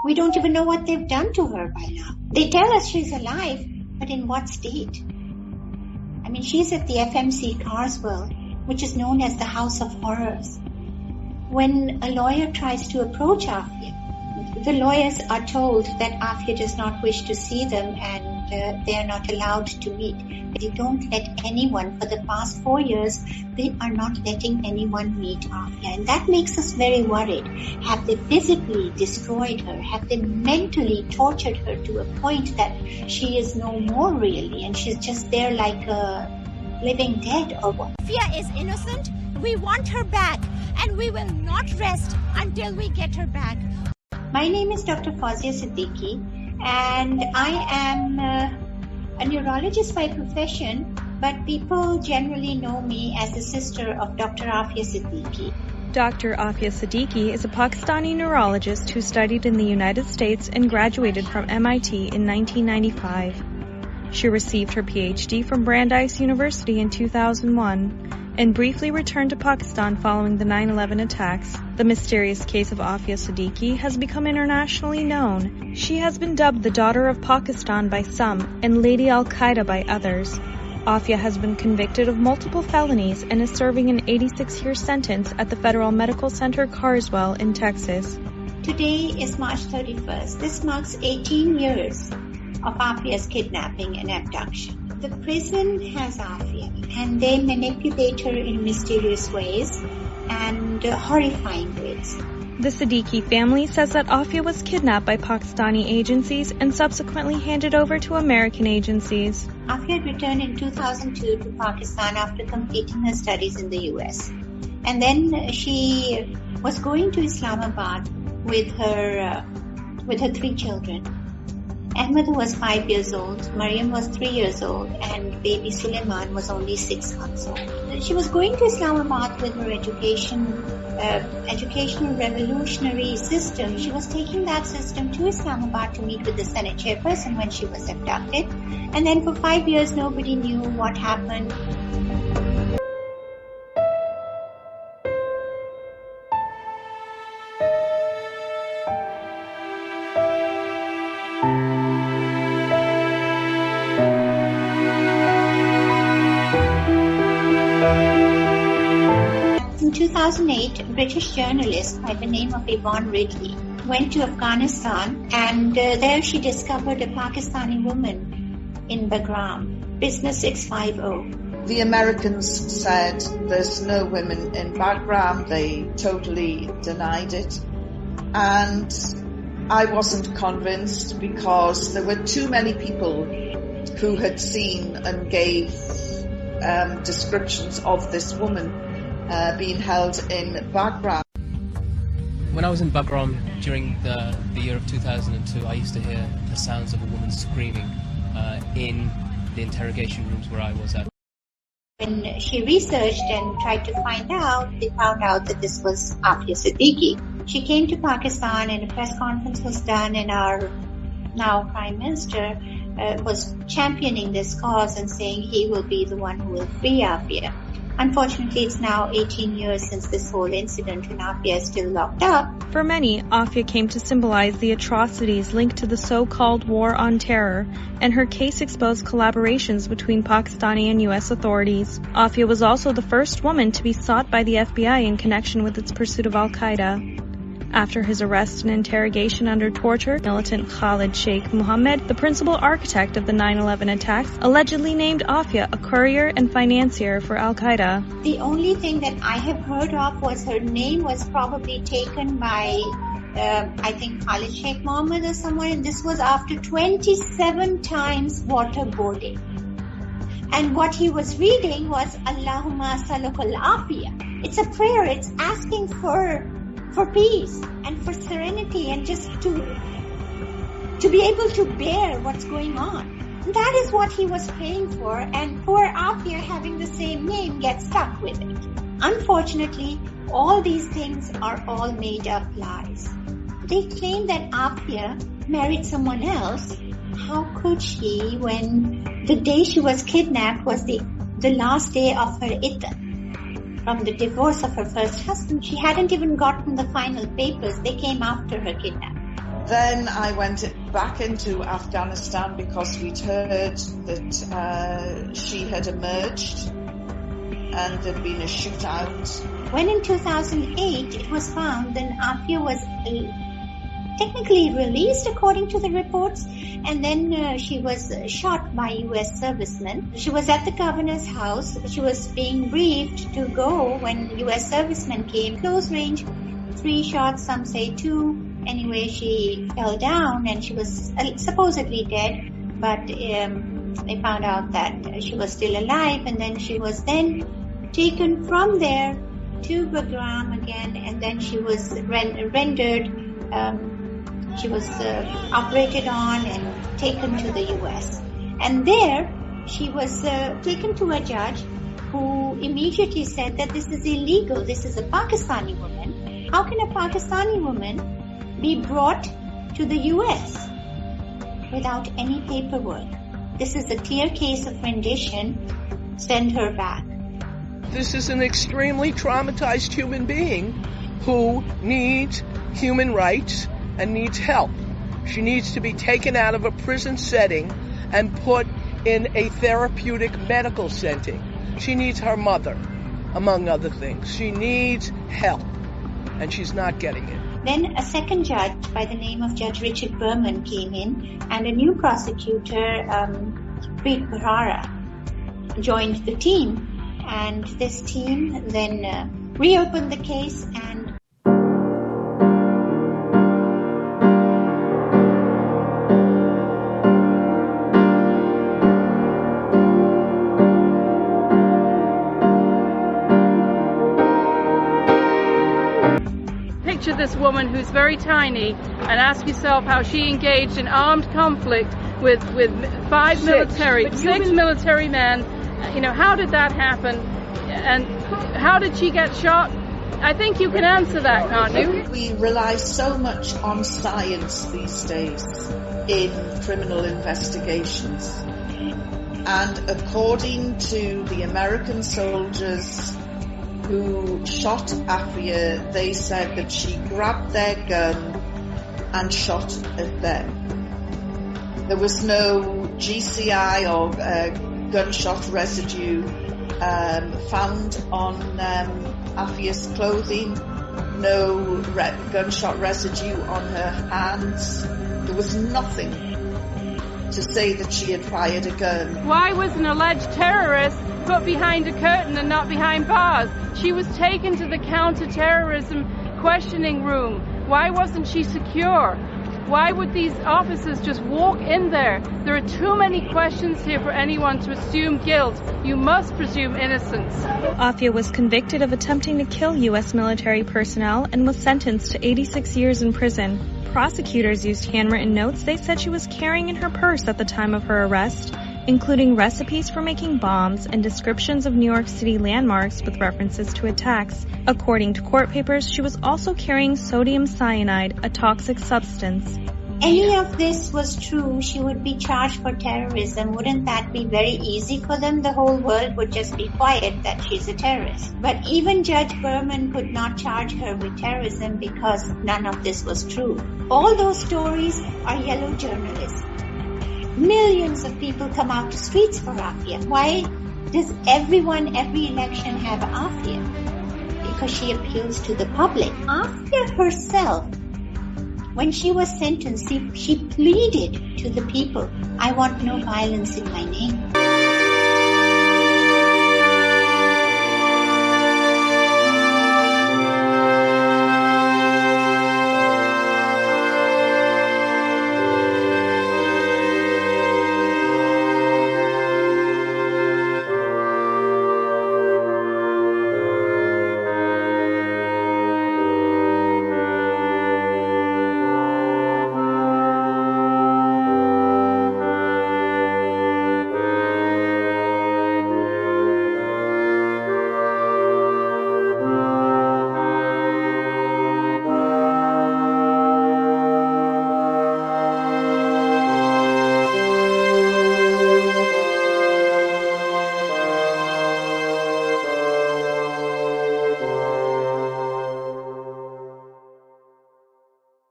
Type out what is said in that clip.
We don't even know what they've done to her by now. They tell us she's alive, but in what state? I mean, she's at the FMC Carswell, which is known as the House of Horrors. When a lawyer tries to approach Aafia, the lawyers are told that Aafia does not wish to see them and they are not allowed to meet. They don't let anyone, for the past 4 years, they are not letting anyone meet Aafia. And that makes us very worried. Have they physically destroyed her? Have they mentally tortured her to a point that she is no more really and she's just there like a living dead or what? Aafia is innocent. We want her back and we will not rest until we get her back. My name is Dr. Aafia Siddiqui and I am a neurologist by profession, but people generally know me as the sister of Dr. Aafia Siddiqui. Dr. Aafia Siddiqui is a Pakistani neurologist who studied in the United States and graduated from MIT in 1995. She received her PhD from Brandeis University in 2001 and briefly returned to Pakistan following the 9/11 attacks. The mysterious case of Aafia Siddiqui has become internationally known. She has been dubbed the daughter of Pakistan by some and Lady Al-Qaeda by others. Aafia has been convicted of multiple felonies and is serving an 86-year sentence at the Federal Medical Center Carswell in Texas. Today is March 31st. This marks 18 years of Aafia's kidnapping and abduction. The prison has Aafia and they manipulate her in mysterious ways and horrifying ways. The Siddiqui family says that Aafia was kidnapped by Pakistani agencies and subsequently handed over to American agencies. Aafia returned in 2002 to Pakistan after completing her studies in the US. And then she was going to Islamabad with her 3 children. Ahmed was 5 years old, Mariam was 3 years old, and baby Suleiman was only 6 months old. She was going to Islamabad with her educational revolutionary system. She was taking that system to Islamabad to meet with the Senate chairperson when she was abducted. And then for 5 years, nobody knew what happened. In 2008, a British journalist by the name of Yvonne Ridley went to Afghanistan and there she discovered a Pakistani woman in Bagram, business 650. The Americans said there's no women in Bagram. They totally denied it. And I wasn't convinced because there were too many people who had seen and gave descriptions of this woman being held in Bagram. When I was in Bagram during the year of 2002, I used to hear the sounds of a woman screaming in the interrogation rooms where I was at. When she researched and tried to find out, they found out that this was Aafia Siddiqui. She came to Pakistan and a press conference was done and our now Prime Minister was championing this cause and saying he will be the one who will free Aafia. Unfortunately, it's now 18 years since this whole incident and Aafia is still locked up. For many, Aafia came to symbolize the atrocities linked to the so-called War on Terror, and her case exposed collaborations between Pakistani and U.S. authorities. Aafia was also the first woman to be sought by the FBI in connection with its pursuit of Al-Qaeda. After his arrest and interrogation under torture, militant Khalid Sheikh Mohammed, the principal architect of the 9/11 attacks, allegedly named Aafia a courier and financier for Al-Qaeda. The only thing that I have heard of was her name was probably taken by, I think, Khalid Sheikh Mohammed or someone, and this was after 27 times waterboarding. And what he was reading was Allahumma salukal Aafia. It's a prayer, it's asking for peace and for serenity and just to be able to bear what's going on. And that is what he was praying for, and poor Aafia, having the same name, gets stuck with it. Unfortunately, all these things are all made up lies. They claim that Aafia married someone else. How could she when the day she was kidnapped was the last day of her iddah? From the divorce of her first husband, she hadn't even gotten the final papers. They came after her kidnapping. Then I went back into Afghanistan because we'd heard that she had emerged and there'd been a shootout. When in 2008 it was found that Aafia was technically released according to the reports, and then she was shot by US servicemen. She was at the governor's house. She was being briefed to go when US servicemen came. Close range, 3 shots, some say 2. Anyway, she fell down and she was supposedly dead, but they found out that she was still alive, and then she was then taken from there to Bagram again, and then she was rendered, she was operated on and taken to the US. And there she was taken to a judge who immediately said that this is illegal. This is a Pakistani woman. How can a Pakistani woman be brought to the US without any paperwork? This is a clear case of rendition. Send her back. This is an extremely traumatized human being who needs human rights and needs help. She needs to be taken out of a prison setting and put in a therapeutic medical setting. She needs her mother, among other things. She needs help, and she's not getting it. Then a second judge by the name of Judge Richard Berman came in, and a new prosecutor, Preet Bharara, joined the team. And this team then reopened the case and picture this woman who's very tiny and ask yourself how she engaged in armed conflict with six military men. You know, how did that happen? And how did she get shot? I think you can answer that, can't you? We rely so much on science these days in criminal investigations. And according to the American soldiers who shot Aafia, they said that she grabbed their gun and shot at them. There was no GCI or gunshot residue found on Aafia's clothing, no gunshot residue on her hands. There was nothing to say that she had fired a gun. Why was an alleged terrorist put behind a curtain and not behind bars? She was taken to the counter-terrorism questioning room. Why wasn't she secure? Why would these officers just walk in there? There are too many questions here for anyone to assume guilt. You must presume innocence. Aafia was convicted of attempting to kill U.S. military personnel and was sentenced to 86 years in prison. Prosecutors used handwritten notes they said she was carrying in her purse at the time of her arrest, including recipes for making bombs and descriptions of New York City landmarks with references to attacks. According to court papers, she was also carrying sodium cyanide, a toxic substance. Any of this was true, she would be charged for terrorism. Wouldn't that be very easy for them? The whole world would just be quiet that she's a terrorist. But even Judge Berman could not charge her with terrorism because none of this was true. All those stories are yellow journalism. Millions of people come out to streets for Aafia. Why does everyone, every election have Aafia? Because she appeals to the public. Aafia herself, when she was sentenced, she pleaded to the people, I want no violence in my name.